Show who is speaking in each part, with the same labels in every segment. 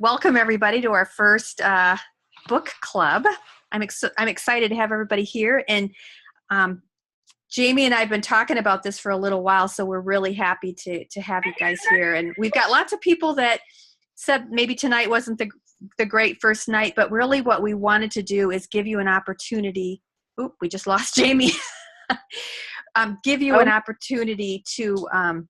Speaker 1: Welcome everybody to our first book club. I'm excited to have everybody here, and Jamie and I have been talking about this for a little while, so we're really happy to have you guys here. And we've got lots of people that said maybe tonight wasn't the great first night, but really what we wanted to do is give you an opportunity. Oop, we just lost Jamie. Give you an opportunity to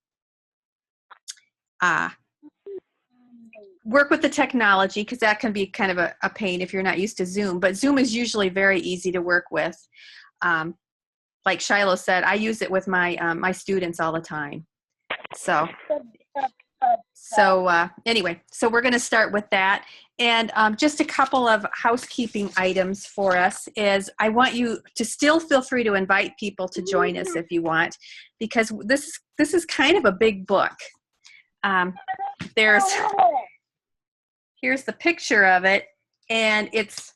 Speaker 1: work with the technology, because that can be kind of a pain if you're not used to Zoom. But Zoom is usually very easy to work with. Like Shiloh said, I use it with my my students all the time. So anyway, so we're going to start with that. And just a couple of housekeeping items for us is I want you to still feel free to invite people to join us if you want, because this is kind of a big book. Here's the picture of it, and it's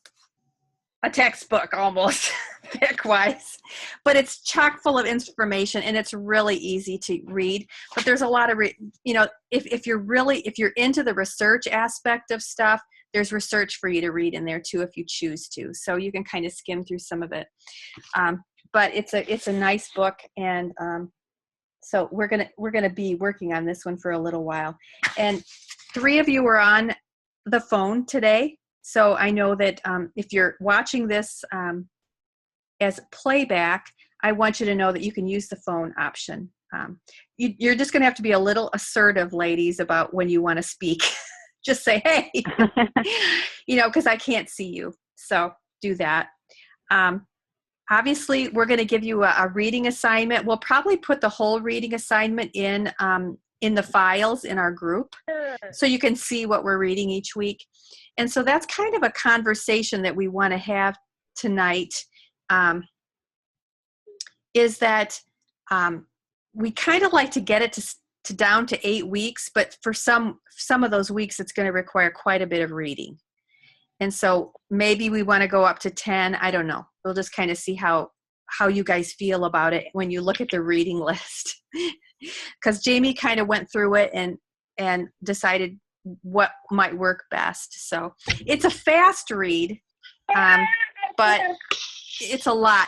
Speaker 1: a textbook almost thick-wise, but it's chock full of information, and it's really easy to read. But there's a lot of, if you're into the research aspect of stuff, there's research for you to read in there too if you choose to. So you can kind of skim through some of it. But it's a nice book, and so we're gonna be working on this one for a little while. And 3 of you are on the phone today. So I know that if you're watching this as playback, I want you to know that you can use the phone option. You're just going to have to be a little assertive, ladies, about when you want to speak. Just say, hey, because I can't see you. So do that. Obviously, we're going to give you a reading assignment. We'll probably put the whole reading assignment in the files in our group, so you can see what we're reading each week. And so that's kind of a conversation that we want to have tonight, is that we kind of like to get it to down to 8 weeks, but for some of those weeks, it's going to require quite a bit of reading. And so maybe we want to go up to 10. I don't know. We'll just kind of see how you guys feel about it when you look at the reading list. Because Jamie kind of went through it and decided what might work best. So it's a fast read, but it's a lot.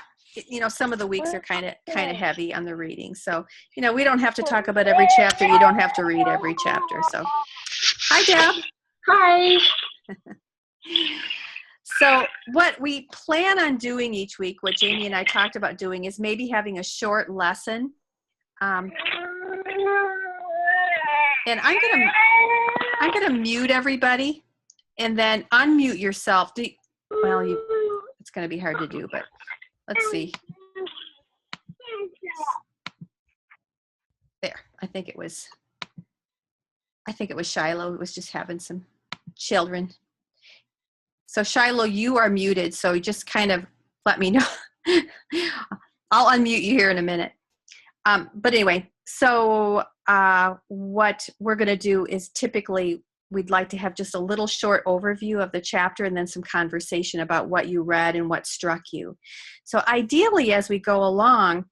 Speaker 1: Some of the weeks are kind of heavy on the reading. So we don't have to talk about every chapter. You don't have to read every chapter. So hi, Deb.
Speaker 2: Hi.
Speaker 1: So what we plan on doing each week, what Jamie and I talked about doing, is maybe having a short lesson. And I'm gonna mute everybody, and then unmute yourself. It's gonna be hard to do, but let's see. There, I think it was Shiloh who was just having some children. So Shiloh, you are muted, so just kind of let me know. I'll unmute you here in a minute. But anyway, so what we're going to do is typically we'd like to have just a little short overview of the chapter and then some conversation about what you read and what struck you. So ideally, as we go along,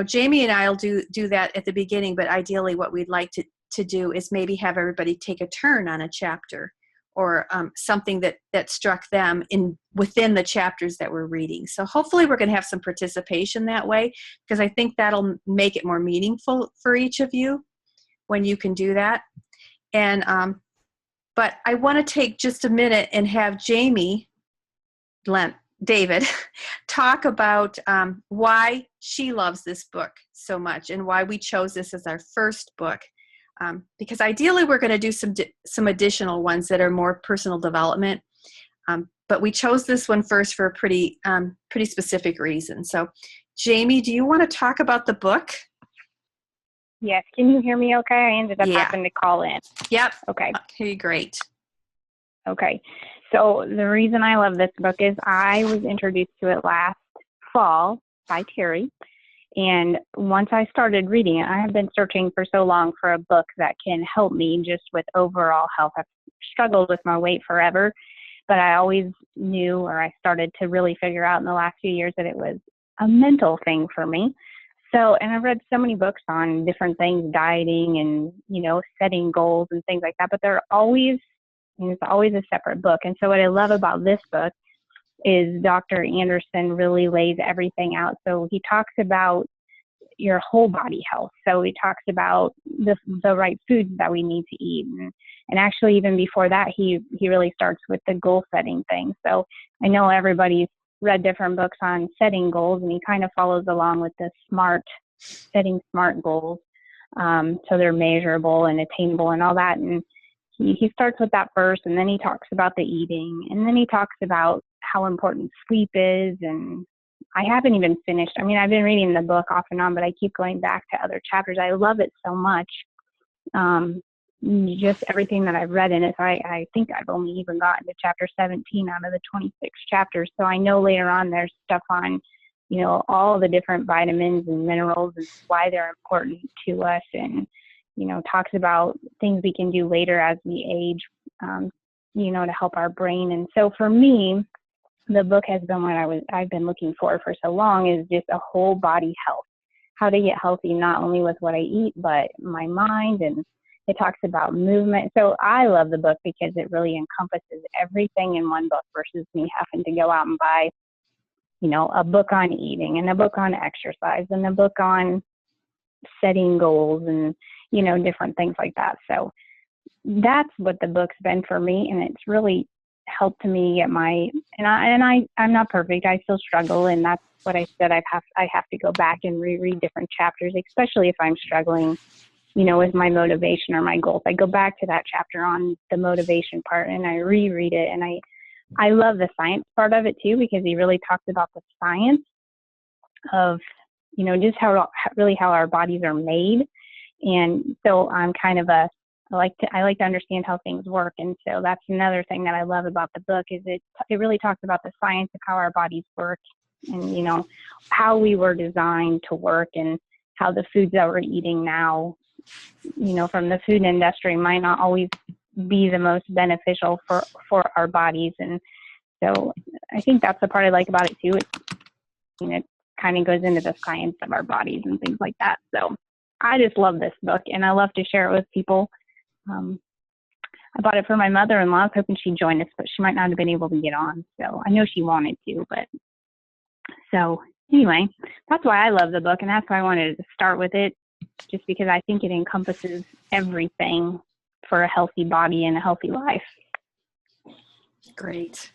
Speaker 1: Jamie and I will do that at the beginning, but ideally what we'd like to do is maybe have everybody take a turn on a chapter, or something that struck them within the chapters that we're reading. So hopefully we're going to have some participation that way, because I think that'll make it more meaningful for each of you when you can do that. And but I want to take just a minute and have David talk about why she loves this book so much and why we chose this as our first book. Because ideally we're going to do some additional ones that are more personal development, but we chose this one first for a pretty specific reason. So, Jamie, do you want to talk about the book?
Speaker 2: Yes. Can you hear me okay? I ended up having to call in.
Speaker 1: Yep.
Speaker 2: Okay.
Speaker 1: Okay, great.
Speaker 2: Okay. So the reason I love this book is I was introduced to it last fall by Terry. And once I started reading it, I have been searching for so long for a book that can help me just with overall health. I've struggled with my weight forever, but I always knew, or I started to really figure out in the last few years, that it was a mental thing for me. So, and I've read so many books on different things, dieting and, setting goals and things like that, but they're always and it's always a separate book. And so what I love about this book is Dr. Anderson really lays everything out. So he talks about your whole body health. So he talks about the right foods that we need to eat. And actually, even before that, he really starts with the goal setting thing. So I know everybody's read different books on setting goals, and he kind of follows along with the setting smart goals. So they're measurable and attainable and all that. And he starts with that first, and then he talks about the eating, and then he talks about how important sleep is. And I haven't even finished. I mean, I've been reading the book off and on, but I keep going back to other chapters. I love it so much. Just everything that I've read in it. So I think I've only even gotten to chapter 17 out of the 26 chapters. So I know later on there's stuff on, all the different vitamins and minerals and why they're important to us, and, talks about things we can do later as we age, to help our brain. And so for me, the book has been what I've been looking for so long, is just a whole body health, how to get healthy, not only with what I eat, but my mind. And it talks about movement. So I love the book because it really encompasses everything in one book versus me having to go out and buy, a book on eating and a book on exercise and a book on setting goals and, different things like that. So that's what the book's been for me. And it's really helped me get I'm not perfect. I still struggle. And that's what I said. I have to go back and reread different chapters, especially if I'm struggling, with my motivation or my goals. I go back to that chapter on the motivation part and I reread it. And I love the science part of it too, because he really talks about the science of, just how our bodies are made. And so I'm kind of I like to understand how things work. And so that's another thing that I love about the book, is it really talks about the science of how our bodies work and, how we were designed to work, and how the foods that we're eating now, from the food industry might not always be the most beneficial for our bodies. And so I think that's the part I like about it too. It kind of goes into the science of our bodies and things like that. So I just love this book, and I love to share it with people. I bought it for my mother-in-law. I was hoping she'd join us, but she might not have been able to get on. So I know she wanted to, but so anyway, that's why I love the book, and that's why I wanted to start with it, just because I think it encompasses everything for a healthy body and a healthy life.
Speaker 1: Great.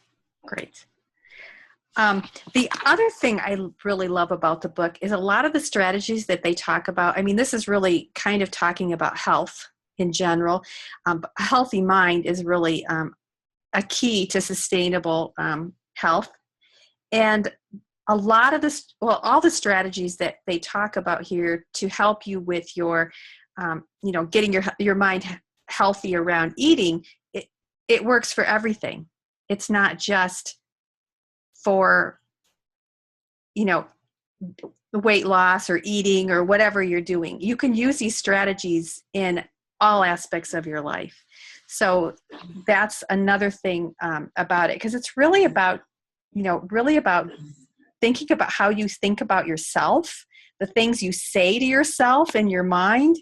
Speaker 1: The other thing I really love about the book is a lot of the strategies that they talk about. I mean, this is really kind of talking about health in general. A healthy mind is really a key to sustainable health. And a lot of this, all the strategies that they talk about here to help you with your, getting your mind healthy around eating, it works for everything. It's not just for, weight loss or eating or whatever you're doing. You can use these strategies in all aspects of your life. So that's another thing about it, because it's really about, thinking about how you think about yourself, the things you say to yourself in your mind,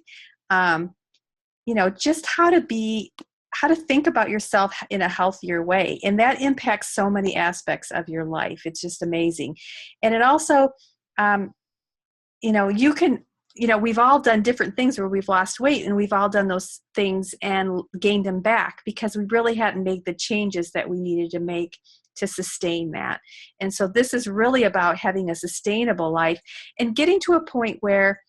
Speaker 1: just how to think about yourself in a healthier way. And that impacts so many aspects of your life. It's just amazing. And it also, you can, we've all done different things where we've lost weight, and we've all done those things and gained them back because we really hadn't made the changes that we needed to make to sustain that. And so this is really about having a sustainable life and getting to a point where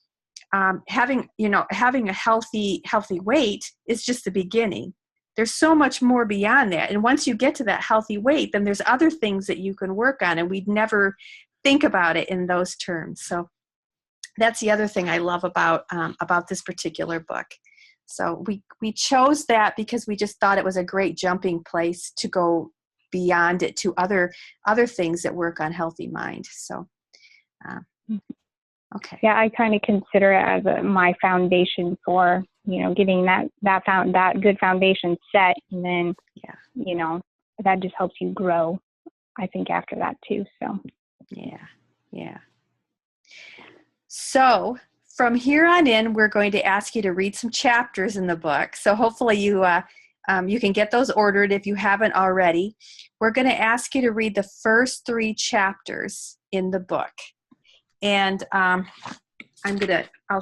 Speaker 1: having a healthy weight is just the beginning. There's so much more beyond that. And once you get to that healthy weight, then there's other things that you can work on, and we'd never think about it in those terms. So that's the other thing I love about this particular book. So we chose that because we just thought it was a great jumping place to go beyond it to other things that work on healthy mind. So, okay.
Speaker 2: Yeah, I kind of consider it as my foundation for, getting that good foundation set, and then, that just helps you grow, I think, after that too. So,
Speaker 1: yeah. So from here on in, we're going to ask you to read some chapters in the book. So hopefully you You can get those ordered if you haven't already. We're going to ask you to read the first 3 chapters in the book. And I'll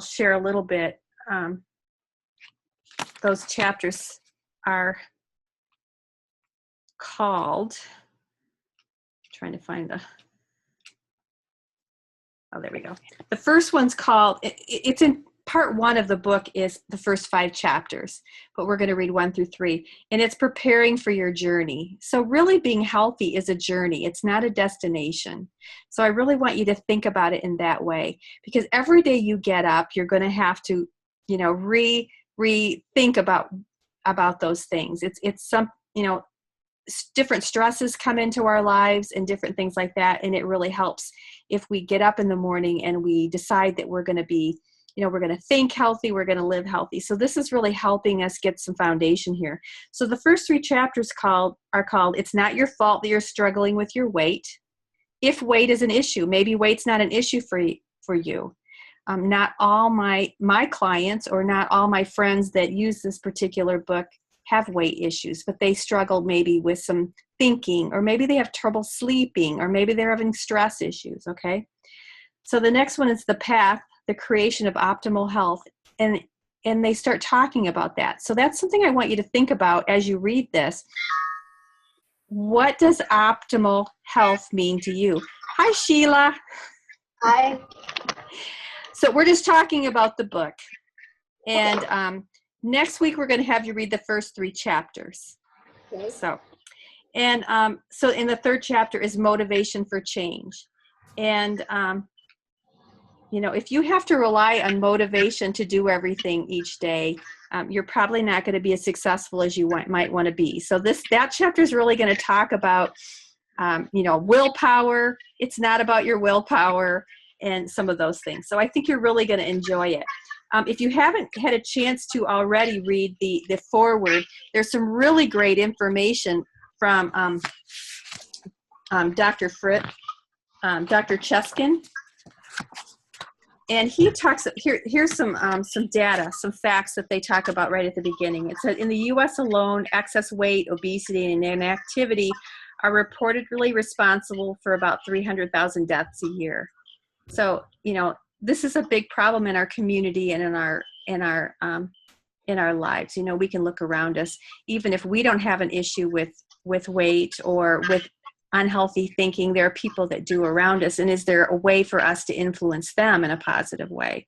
Speaker 1: share a little bit. Those chapters are called, trying to find there we go. The first one's called, it's in part 1 of the book is the first 5 chapters, but we're going to read 1 through 3, and it's preparing for your journey. So really being healthy is a journey. It's not a destination. So I really want you to think about it in that way, because every day you get up, you're going to have to, rethink about those things. It's some, different stresses come into our lives and different things like that. And it really helps if we get up in the morning and we decide that we're going to be, we're going to think healthy, we're going to live healthy. So this is really helping us get some foundation here. So the first 3 chapters are called, It's Not Your Fault That You're Struggling With Your Weight. If weight is an issue, maybe weight's not an issue for you. Not all my clients or not all my friends that use this particular book have weight issues, but they struggle maybe with some thinking, or maybe they have trouble sleeping, or maybe they're having stress issues, okay? So the next one is The Path, the Creation of Optimal Health, and they start talking about that. So that's something I want you to think about as you read this. What does optimal health mean to you? Hi, Sheila.
Speaker 3: Hi.
Speaker 1: So we're just talking about the book. And next week, we're going to have you read the first 3 chapters.
Speaker 3: Okay.
Speaker 1: So in the 3rd chapter is Motivation for Change. And, if you have to rely on motivation to do everything each day, you're probably not going to be as successful as you might want to be. So that chapter is really going to talk about, willpower. It's not about your willpower and some of those things. So I think you're really going to enjoy it. If you haven't had a chance to already read the foreword, there's some really great information from Dr. Dr. Cheskin. And he talks, here's some data, some facts that they talk about right at the beginning. It said, in the U.S. alone, excess weight, obesity, and inactivity are reportedly responsible for about 300,000 deaths a year. So, this is a big problem in our community and in our lives. We can look around us, even if we don't have an issue with weight or with unhealthy thinking, there are people that do around us. And is there a way for us to influence them in a positive way?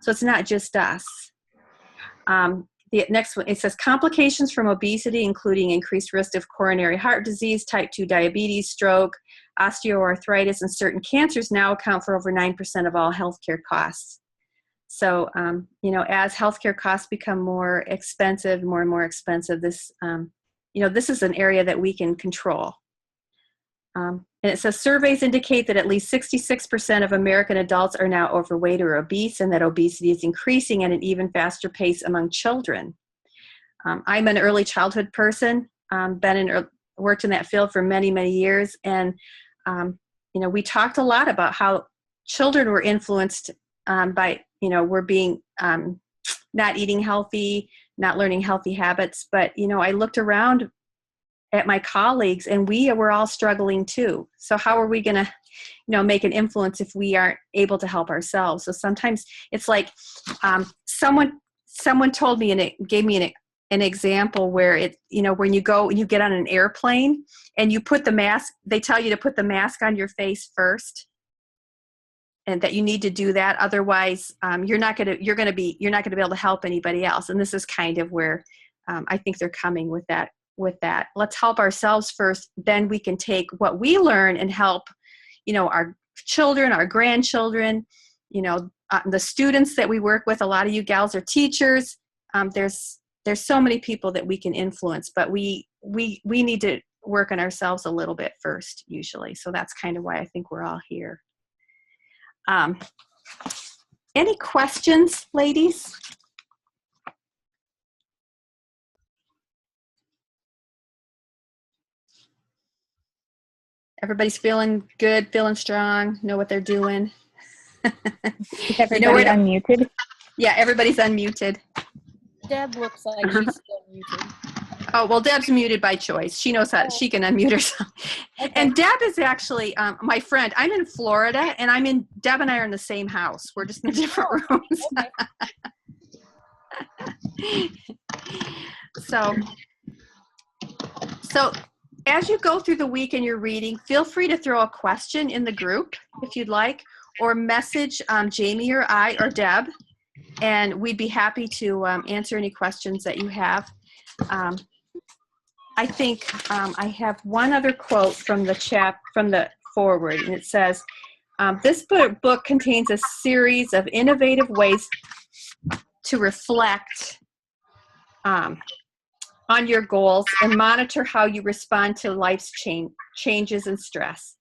Speaker 1: So it's not just us. The next one, it says complications from obesity, including increased risk of coronary heart disease, type 2 diabetes, stroke, osteoarthritis, and certain cancers now account for over 9% of all healthcare costs. So, as healthcare costs become more and more expensive, this is an area that we can control. And it says surveys indicate that at least 66% of American adults are now overweight or obese, and that obesity is increasing at an even faster pace among children. I'm an early childhood person, worked in that field for many, many years. And, we talked a lot about how children were influenced by, we're being not eating healthy, not learning healthy habits. But, I looked around at my colleagues and we were all struggling too. So how are we going to, make an influence if we aren't able to help ourselves? So sometimes it's like someone told me, and it gave me an example where when you go and you get on an airplane and you put the mask, they tell you to put the mask on your face first, and that you need to do that. Otherwise, you're not going to be able to help anybody else. And this is kind of where I think they're coming with that. Let's help ourselves first, then we can take what we learn and help, our children, our grandchildren, the students that we work with. A lot of you gals are teachers. There's so many people that we can influence, but we need to work on ourselves a little bit first, usually. So that's kind of why I think we're all here. Any questions, ladies? Everybody's feeling good, feeling strong, know what they're doing.
Speaker 2: Is everybody unmuted?
Speaker 1: Yeah, everybody's unmuted.
Speaker 3: Deb looks like she's still muted.
Speaker 1: Oh, well, Deb's muted by choice. She knows how she can unmute herself.
Speaker 4: Okay.
Speaker 1: And Deb is actually my friend. I'm in Florida, and Deb and I are in the same house. We're just in different rooms.
Speaker 4: Okay.
Speaker 1: So as you go through the week and you're reading, feel free to throw a question in the group if you'd like, or message Jamie or I or Deb, and we'd be happy to answer any questions that you have. I think I have one other quote from the foreword, and it says, this book contains a series of innovative ways to reflect on your goals and monitor how you respond to life's changes and stress.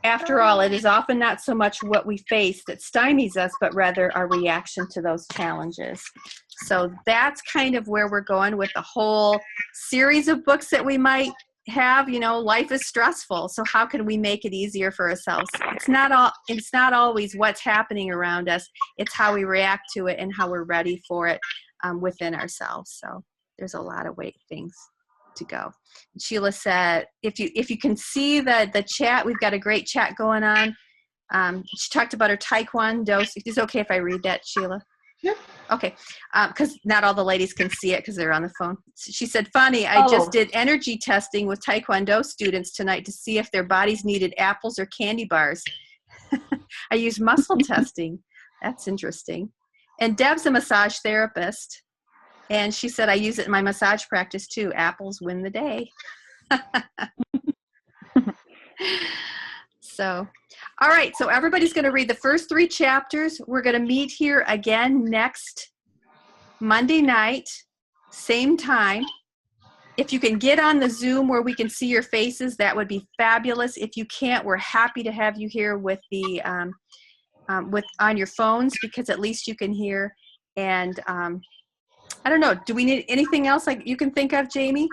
Speaker 1: After all, it is often not so much what we face that stymies us, but rather our reaction to those challenges. So that's kind of where we're going with the whole series of books that we might have. You know, life is stressful, so how can we make it easier for ourselves? It's not always what's happening around us. It's how we react to it and how we're ready for it within ourselves. So there's a lot of things to go. Sheila said, if you can see the chat, we've got a great chat going on. She talked about her Taekwondo. Is it okay if I read that, Sheila?
Speaker 3: Sure.
Speaker 1: Okay, because not all the ladies can see it because they're on the phone. She said, funny, I just did energy testing with Taekwondo students tonight to see if their bodies needed apples or candy bars. I used muscle testing. That's interesting. And Deb's a massage therapist. And she said, I use it in my massage practice too. Apples win the day. So, all right. So everybody's going to read the first 3 chapters. We're going to meet here again next Monday night, same time. If you can get on the Zoom where we can see your faces, that would be fabulous. If you can't, we're happy to have you here with the on your phones, because at least you can hear. And I don't know. Do we need anything else like you can think of, Jamie?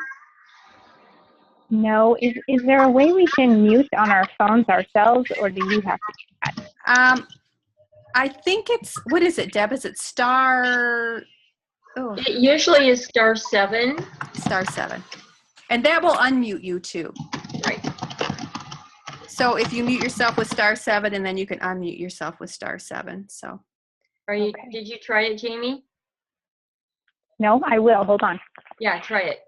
Speaker 2: No. Is there a way we can mute on our phones ourselves, or do you have to do that?
Speaker 1: I think it's, what is it, Deb? Is it star? Oh,
Speaker 5: It usually is *7.
Speaker 1: *7. And that will unmute you too.
Speaker 5: Right.
Speaker 1: So if you mute yourself with *7, and then you can unmute yourself with *7. So.
Speaker 5: Are you?
Speaker 2: Okay.
Speaker 5: Did you try it, Jamie?
Speaker 2: No, I will. Hold on.
Speaker 5: Yeah, try it.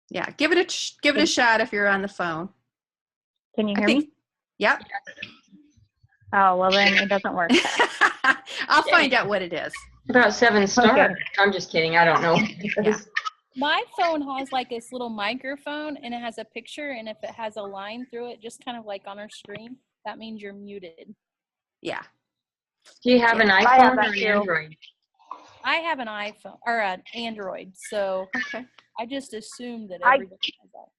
Speaker 1: Yeah, give it a shot if you're on the phone.
Speaker 2: Can you hear me?
Speaker 1: Yep.
Speaker 2: Oh, well then it doesn't work.
Speaker 1: I'll find out what it is.
Speaker 5: About 7 star.
Speaker 2: Okay.
Speaker 5: I'm just kidding. I don't know.
Speaker 1: Yeah.
Speaker 4: My phone has like this little microphone, and it has a picture, and if it has a line through it, just kind of like on our screen, that means you're muted.
Speaker 1: Yeah.
Speaker 5: Do you have an
Speaker 2: I have
Speaker 5: iPhone
Speaker 2: that
Speaker 5: or an
Speaker 2: too.
Speaker 5: Android?
Speaker 4: I have an iPhone or an Android, so
Speaker 1: Okay.
Speaker 4: I just assumed that
Speaker 2: I-
Speaker 4: everybody has that.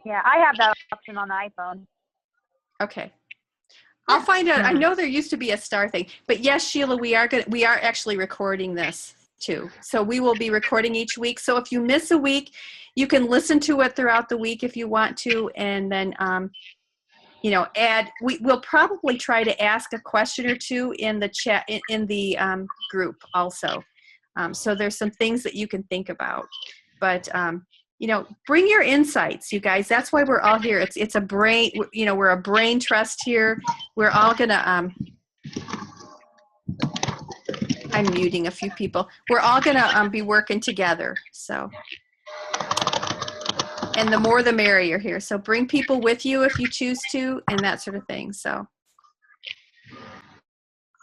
Speaker 2: Yeah, I have that option on the iPhone.
Speaker 1: Okay. I'll find out. I know there used to be a star thing, but yes, Sheila, we are actually recording this too. So we will be recording each week. So if you miss a week, you can listen to it throughout the week if you want to, and then we'll probably try to ask a question or two in the chat in the group also. So there's some things that you can think about, but bring your insights, you guys. That's why we're all here. It's a brain, we're a brain trust here. We're all gonna, I'm muting a few people. We're all gonna be working together. So, and the more the merrier here. So bring people with you if you choose to, and that sort of thing. So,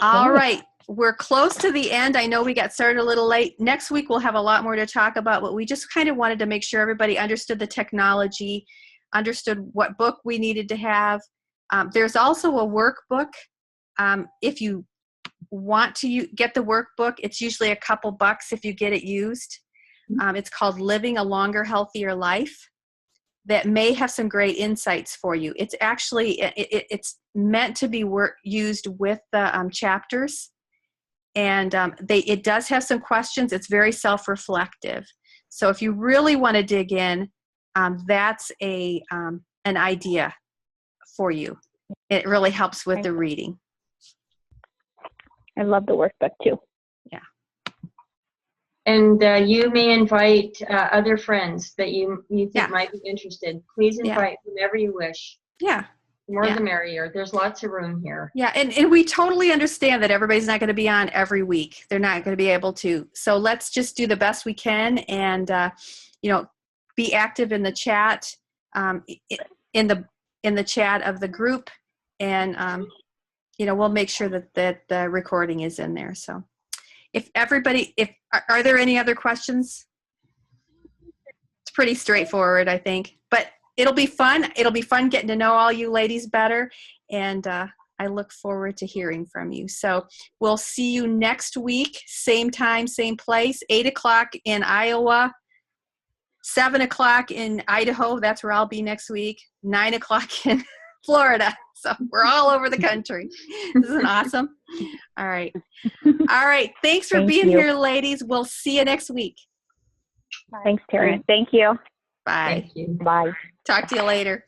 Speaker 1: all right. We're close to the end. I know we got started a little late. Next week, we'll have a lot more to talk about, but we just kind of wanted to make sure everybody understood the technology, understood what book we needed to have. There's also a workbook. If you want to get the workbook, it's usually a couple bucks if you get it used. It's called Living a Longer, Healthier Life. That may have some great insights for you. It's actually, it's meant to be used with the chapters. And it does have some questions. It's very self-reflective. So if you really want to dig in, that's an idea for you. It really helps with the reading.
Speaker 2: I love the workbook too.
Speaker 1: Yeah.
Speaker 5: And you may invite other friends that you think
Speaker 1: Yeah.
Speaker 5: might be interested. Please
Speaker 1: Yeah.
Speaker 5: invite whomever you wish.
Speaker 1: Yeah.
Speaker 5: The more
Speaker 1: Yeah.
Speaker 5: the merrier. There's lots of room here.
Speaker 1: Yeah, and we totally understand that everybody's not going to be on every week. They're not going to be able to. So let's just do the best we can, and be active in the chat, in the chat of the group, and we'll make sure that the recording is in there. So, are there any other questions? It's pretty straightforward, I think, but it'll be fun. It'll be fun getting to know all you ladies better, and I look forward to hearing from you. So we'll see you next week, same time, same place, 8 o'clock in Iowa, 7 o'clock in Idaho. That's where I'll be next week, 9 o'clock in Florida. So we're all over the country. Isn't awesome? All right. All right. Thanks for being here, ladies. We'll see you next week.
Speaker 2: Thanks, Terry. Thank you.
Speaker 1: Bye.
Speaker 5: Thank you.
Speaker 2: Bye.
Speaker 1: Talk to you later.